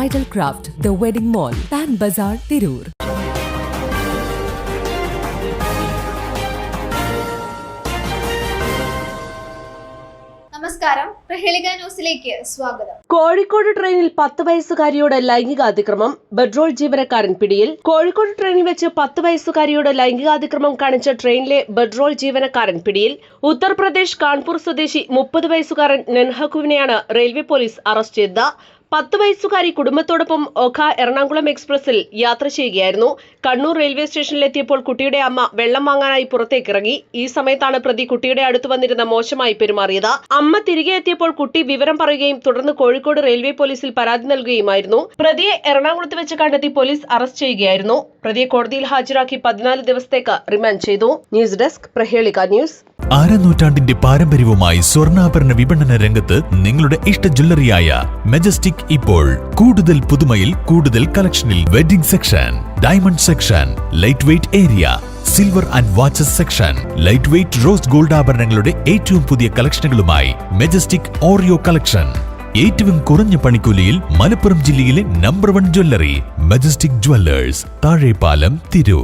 Bridal Craft, The Wedding Mall, Pan Bazaar, Tirur. നമസ്കാരം, പ്രഹേളിക ന്യൂസിലേക്ക് സ്വാഗതം. കോഴിക്കോട് ട്രെയിനിൽ 10 വയസ്സുകാരിയോട് ലൈംഗികാതിക്രമം, ബെഡ്രോൾ ജീവനക്കാരൻ പിടിയിൽ. കോഴിക്കോട് ട്രെയിനിൽ വെച്ച് 10 വയസ്സുകാരിയോട് ലൈംഗികാതിക്രമം കാണിച്ച ട്രെയിനിലെ ബെഡ്രോൾ ജീവനക്കാരൻ പിടിയിൽ. ഉത്തർപ്രദേശ് കാൺപൂർ സ്വദേശി 30 വയസ്സുകാരൻ നെൻഹക്കുവിനെയാണ് റെയിൽവേ പോലീസ് അറസ്റ്റ് ചെയ്തത്. 10 വയസ്സുകാരി കുടുംബത്തോടൊപ്പം ഒഖ എറണാകുളം എക്സ്പ്രസിൽ യാത്ര ചെയ്യുകയായിരുന്നു. കണ്ണൂർ റെയിൽവേ സ്റ്റേഷനിലെത്തിയപ്പോൾ കുട്ടിയുടെ അമ്മ വെള്ളം വാങ്ങാനായി പുറത്തേക്കിറങ്ങി. ഈ സമയത്താണ് പ്രതി കുട്ടിയുടെ അടുത്ത് വന്നിരുന്ന മോശമായി പെരുമാറിയത്. അമ്മ തിരികെ എത്തിയപ്പോൾ കുട്ടി വിവരം പറയുകയും തുടർന്ന് കോഴിക്കോട് റെയിൽവേ പോലീസിൽ പരാതി നൽകുകയുമായിരുന്നു. പ്രതിയെ എറണാകുളത്ത് വെച്ച് കണ്ടെത്തി പോലീസ് അറസ്റ്റ് ചെയ്യുകയായിരുന്നു. പ്രതിയെ കോടതിയിൽ ഹാജരാക്കി 14 ദിവസത്തേക്ക് റിമാൻഡ് ചെയ്തു. News desk, Prahelika news. അരനൂറ്റാണ്ടിന്റെ പാരമ്പര്യവുമായി സ്വർണ്ണാഭരണ വിപണന രംഗത്ത് നിങ്ങളുടെ ഇഷ്ട ജ്വല്ലറിയായ മെജസ്റ്റിക് ഇപ്പോൾ കൂടുതൽ പുതുമയിൽ കൂടുതൽ കളക്ഷനിൽ. Wedding section, diamond section, light weight area, silver and watches section, light weight rose gold ആഭരണങ്ങളുടെ ഏറ്റവും പുതിയ കളക്ഷനുകളുമായി മെജസ്റ്റിക് ഓറിയോ കളക്ഷൻ. ഏറ്റവും കുറഞ്ഞ പണിക്കൂലിയിൽ മലപ്പുറം ജില്ലയിലെ number 1 jewellery majestic Jewellers, Thazhepalam, Tirur.